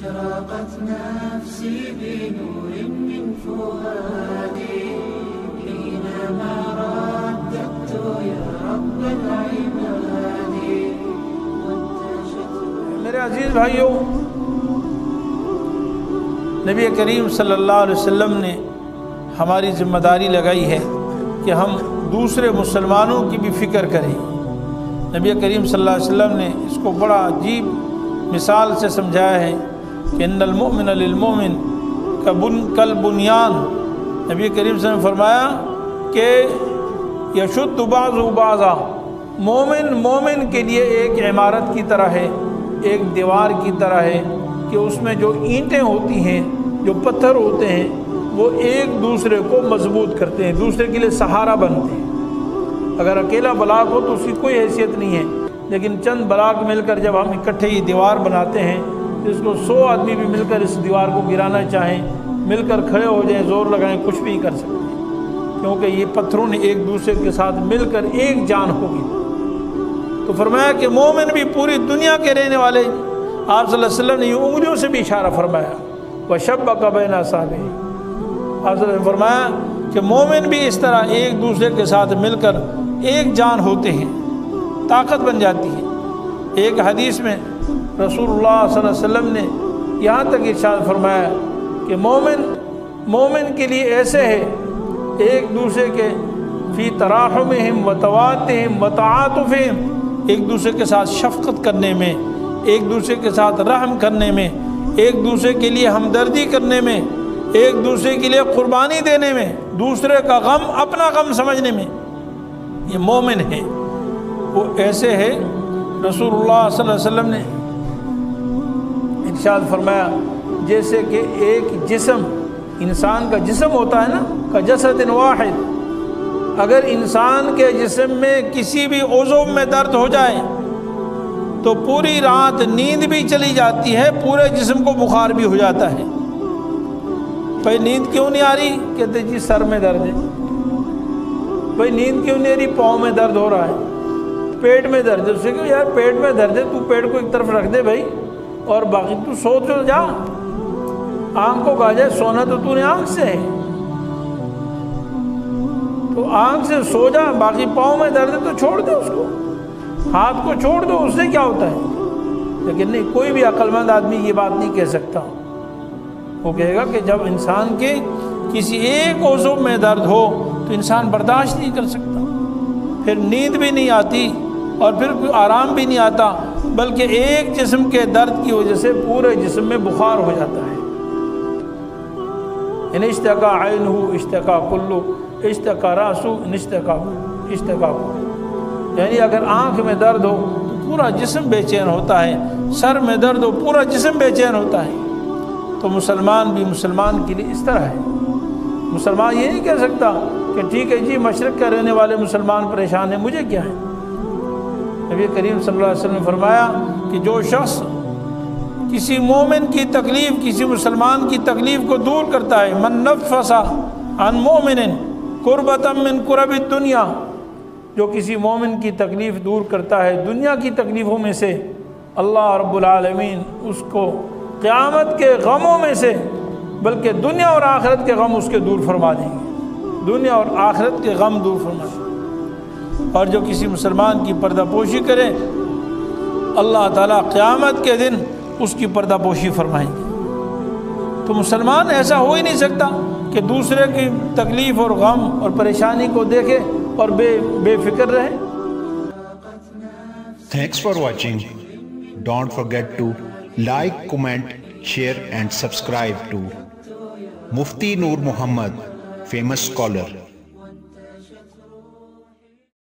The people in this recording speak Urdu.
أشرقت نفسي بنور من فؤادي حينما رددت يا رب العباد. میرے عزیز بھائیوں، نبی کریم صلی اللہ علیہ وسلم نے ہماری ذمہ داری لگائی ہے کہ ہم دوسرے مسلمانوں کی بھی فکر کریں۔ نبی کریم صلی اللہ علیہ وسلم نے اس کو بڑا عجیب مثال سے سمجھایا ہے کہ ان المؤمن للمؤمن کالبنیان۔ نبی کریم صلی اللہ علیہ وسلم نے فرمایا کہ یشد بعضہ بعضا، مومن کے لیے ایک عمارت کی طرح ہے، ایک دیوار کی طرح ہے کہ اس میں جو اینٹیں ہوتی ہیں، جو پتھر ہوتے ہیں، وہ ایک دوسرے کو مضبوط کرتے ہیں، دوسرے کے لیے سہارا بنتے ہیں۔ اگر اکیلا بلاک ہو تو اس کی کوئی حیثیت نہیں ہے، لیکن چند بلاک مل کر جب ہم اکٹھے یہ دیوار بناتے ہیں تو اس کو 100 آدمی بھی مل کر اس دیوار کو گرانا چاہیں، مل کر کھڑے ہو جائیں، زور لگائیں، کچھ بھی کر سکتے ہیں، کیونکہ یہ پتھروں نے ایک دوسرے کے ساتھ مل کر ایک جان ہوگی۔ تو فرمایا کہ مومن بھی پوری دنیا کے رہنے والے، آپ صلی اللہ علیہ وسلم نے یہ انگلیوں سے بھی اشارہ فرمایا، وَشَبَّكَ بَيْنَ أَصَابِعِهِ۔ آپ صلی اللہ علیہ وسلم نے فرمایا کہ مومن بھی اس طرح ایک دوسرے کے ساتھ مل کر ایک جان ہوتے ہیں، طاقت بن جاتی ہے۔ ایک حدیث میں رسول اللہ صلی اللہ علیہ وسلم نے یہاں تک ارشاد فرمایا کہ مومن کے لیے ایسے ہے، ایک دوسرے کے فی تراحمہم وتواتہم وتعاطفہم، ایک دوسرے کے ساتھ شفقت کرنے میں، ایک دوسرے کے ساتھ رحم کرنے میں، ایک دوسرے کے لیے ہمدردی کرنے میں، ایک دوسرے کے لیے قربانی دینے میں، دوسرے کا غم اپنا غم سمجھنے میں، یہ مومن ہے۔ وہ ایسے ہے، رسول اللہ صلی اللہ علیہ وسلم نے ارشاد فرمایا جیسے کہ ایک جسم، انسان کا جسم ہوتا ہے نا، کجسد واحد، اگر انسان کے جسم میں کسی بھی عضو میں درد ہو جائے تو پوری رات نیند بھی چلی جاتی ہے، پورے جسم کو بخار بھی ہو جاتا ہے۔ بھائی نیند کیوں نہیں آ رہی؟ کہتے جی سر میں درد ہے۔ بھائی نیند کیوں نہیں آ رہی؟ پاؤں میں درد ہو رہا ہے، پیٹ میں درد ہے۔ اس سے کہ یار پیٹ میں درد ہے، تو پیٹ کو ایک طرف رکھ دے بھائی، اور باقی تو سو تو جا۔ آنکھ کو کہا جائے سونا تو نے آنکھ سے ہے، تو آنکھ سے سو جا، باقی پاؤں میں درد ہے تو چھوڑ دے اس کو، ہاتھ کو چھوڑ دو، اس سے کیا ہوتا ہے؟ لیکن نہیں، کوئی بھی عقل مند آدمی یہ بات نہیں کہہ سکتا۔ وہ کہے گا کہ جب انسان کے کسی ایک عضو میں درد ہو تو انسان برداشت نہیں کر سکتا، پھر نیند بھی نہیں آتی اور پھر آرام بھی نہیں آتا، بلکہ ایک جسم کے درد کی وجہ سے پورے جسم میں بخار ہو جاتا ہے۔ ان اشتکا عینہ اشتکا کلو، اشتکا راسو اشتکا کلو، یعنی اگر آنکھ میں درد ہو تو پورا جسم بے چین ہوتا ہے، سر میں درد ہو پورا جسم بے چین ہوتا ہے۔ تو مسلمان بھی مسلمان کے لیے اس طرح ہے۔ مسلمان یہ نہیں کہہ سکتا کہ ٹھیک ہے جی مشرق کا رہنے والے مسلمان پریشان ہیں، مجھے کیا ہے۔ نبی کریم صلی اللہ علیہ وسلم نے فرمایا کہ جو شخص کسی مومن کی تکلیف، کسی مسلمان کی تکلیف کو دور کرتا ہے، من نفس عن مومن کربۃ من کرب الدنیا، جو کسی مومن کی تکلیف دور کرتا ہے دنیا کی تکلیفوں میں سے، اللہ رب العالمین اس کو قیامت کے غموں میں سے، بلکہ دنیا اور آخرت کے غم اس کے دور فرما دیں گے، دنیا اور آخرت کے غم دور فرما دیں گے۔ اور جو کسی مسلمان کی پردہ پوشی کرے، اللہ تعالیٰ قیامت کے دن اس کی پردہ پوشی فرمائیں گے۔ تو مسلمان ایسا ہو ہی نہیں سکتا کہ دوسرے کی تکلیف اور غم اور پریشانی کو دیکھے اور بے فکر رہے۔ Thanks for watching. Don't forget to like, comment, share and subscribe to Mufti Noor Muhammad, famous scholar.